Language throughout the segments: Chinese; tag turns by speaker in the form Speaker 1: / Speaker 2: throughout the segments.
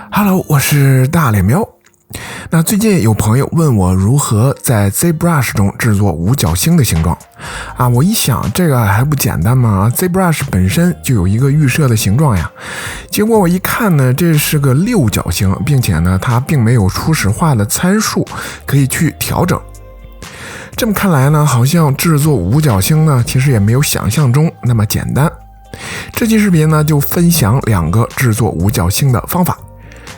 Speaker 1: Hello， 我是大脸喵。那最近有朋友问我如何在 ZBrush 中制作五角星的形状啊，我一想这个还不简单吗？ ZBrush 本身就有一个预设的形状呀。结果我一看呢，这是个六角星，并且呢它并没有初始化的参数可以去调整。这么看来呢，好像制作五角星呢其实也没有想象中那么简单。这期视频呢就分享2个制作五角星的方法。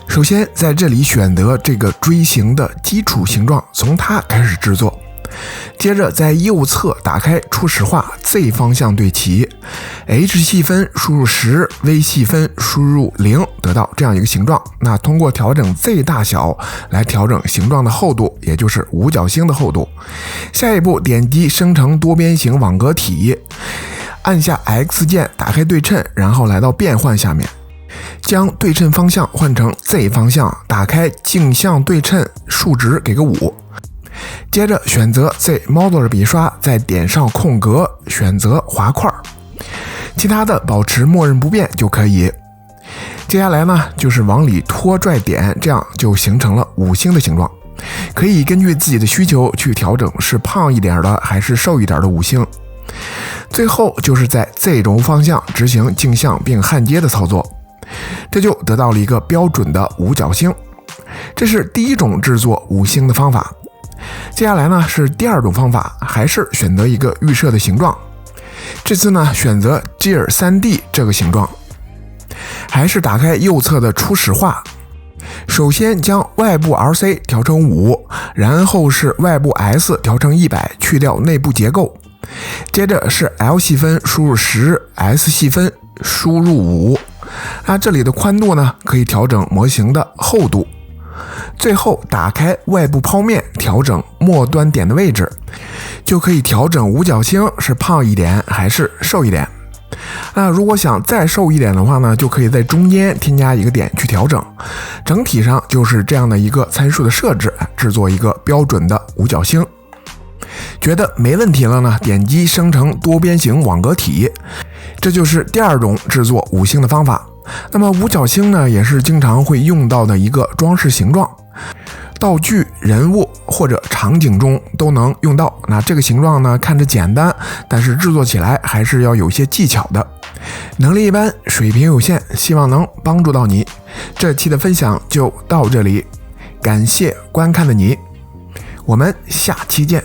Speaker 1: 首先在这里选择这个锥形的基础形状，从它开始制作。接着在右侧打开初始化 Z 方向对齐 H 细分输入10 V 细分输入0，得到这样一个形状。那通过调整 Z 大小来调整形状的厚度，也就是五角星的厚度。下一步点击生成多边形网格体，按下 X 键打开对称，然后来到变换下面，将对称方向换成 Z 方向，打开镜像对称，数值给个5。接着选择 Z Modeler 笔刷，再点上空格，选择滑块，其他的保持默认不变就可以。接下来呢，就是往里拖拽点，这样就形成了五星的形状。可以根据自己的需求去调整是胖一点的还是瘦一点的五星。最后就是在 Z 轴方向执行镜像并焊接的操作，这就得到了一个标准的五角星。这是第一种制作五星的方法。接下来呢是第二种方法，还是选择一个预设的形状。这次呢选择 Gear 3D 这个形状，还是打开右侧的初始化，首先将外部 RC 调成5，然后是外部 S 调成100，去掉内部结构。接着是 L 细分输入10 S 细分输入5，那这里的宽度呢可以调整模型的厚度。最后打开外部剖面，调整末端点的位置，就可以调整五角星是胖一点还是瘦一点。那如果想再瘦一点的话呢，就可以在中间添加一个点去调整。整体上就是这样的一个参数的设置，制作一个标准的五角星。觉得没问题了呢，点击生成多边形网格体，这就是第二种制作五星的方法。那么五角星呢，也是经常会用到的一个装饰形状，道具、人物或者场景中都能用到。那这个形状呢，看着简单，但是制作起来还是要有些技巧的。能力一般，水平有限，希望能帮助到你。这期的分享就到这里，感谢观看的你，我们下期见。